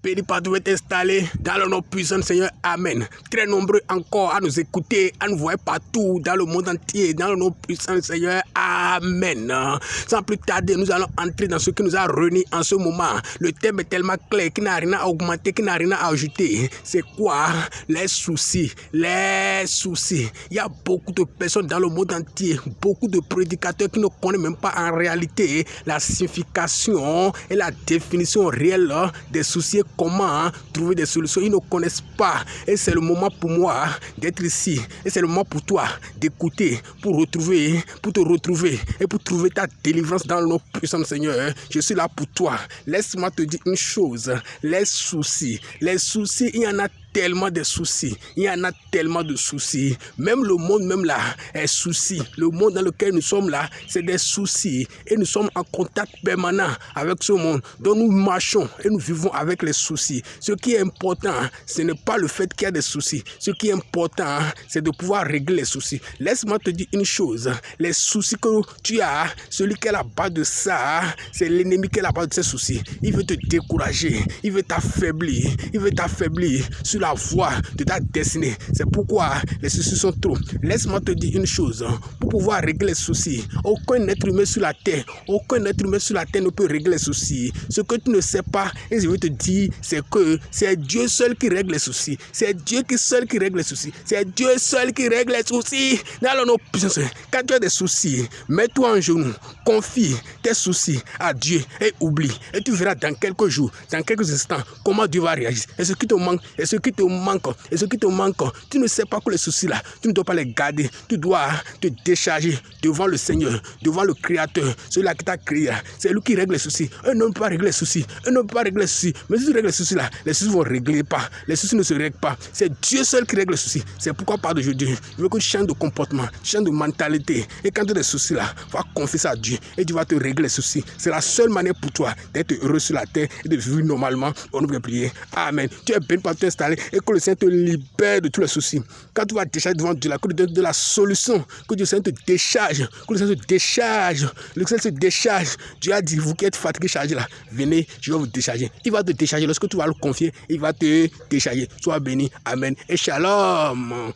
béni partout être installé dans le nom puissant Seigneur. Amen. Très nombreux encore à nous écouter, à nous voir partout dans le monde entier, dans le nom puissant Seigneur. Amen. Sans plus tarder, nous allons entrer dans ce qui nous a réunis en ce moment. Le thème est tellement clair qu'il n'a rien à augmenter, qu'il n'a rien à ajouter. C'est quoi? Les soucis. Les soucis. Il y a beaucoup de personnes dans le monde entier, beaucoup de prédicateurs qui ne connaissent même pas en réalité la signification et la définition réelle des soucis, comment trouver des solutions. Ils ne connaissent pas. Et c'est le moment pour moi d'être ici. Et c'est le moment pour toi d'écouter, pour te retrouver et pour trouver ta délivrance dans le nom puissant Seigneur. Je suis là pour toi. Laisse-moi te dire une chose. Les soucis, il y en a tellement de soucis. Il y en a tellement de soucis. Même le monde, même là, est souci. Le monde dans lequel nous sommes là, c'est des soucis. Et nous sommes en contact permanent avec ce monde. Donc nous marchons et nous vivons avec les soucis. Ce qui est important, ce n'est pas le fait qu'il y a des soucis. Ce qui est important, c'est de pouvoir régler les soucis. Laisse-moi te dire une chose. Les soucis que tu as, celui qui est à la base de ça, c'est l'ennemi qui est à la base de ces soucis. Il veut te décourager. Il veut t'affaiblir. Il veut t'affaiblir sur la voie de ta destinée. C'est pourquoi les soucis sont trop. Laisse-moi te dire une chose. Pour pouvoir régler les soucis, aucun être humain sur la terre ne peut régler les soucis. Ce que tu ne sais pas, et je veux te dire, c'est que c'est Dieu seul qui règle les soucis. C'est Dieu seul qui règle les soucis. C'est Dieu seul qui règle les soucis. Dans le nom puissant, quand tu as des soucis, mets-toi en genoux, confie tes soucis à Dieu et oublie. Et tu verras dans quelques jours, dans quelques instants, comment Dieu va réagir. Et ce qui te manque, tu ne sais pas que les soucis là, tu ne dois pas les garder. Tu dois te décharger devant le Seigneur, devant le Créateur, celui-là qui t'a créé. C'est lui qui règle les soucis. Eux ne peuvent pas régler les soucis. Mais si tu règles les soucis là, les soucis ne vont régler pas. Les soucis ne se règlent pas. C'est Dieu seul qui règle les soucis. C'est pourquoi par d'aujourd'hui, je veux que tu changes de comportement, changes de mentalité. Et quand tu as des soucis là, va confier ça à Dieu et tu vas te régler les soucis. C'est la seule manière pour toi d'être heureux sur la terre et de vivre normalement. On oublie de prier. Amen. Tu es béni par t'installer et que le Seigneur te libère de tous les soucis. Quand tu vas décharger devant Dieu, que Dieu te donne de la solution, que Dieu te décharge, que le Seigneur te décharge, le Seigneur se décharge. Dieu a dit, vous qui êtes fatigués, chargés là, venez, je vais vous décharger. Il va te décharger. Lorsque tu vas le confier, il va te décharger. Sois béni. Amen. Et shalom.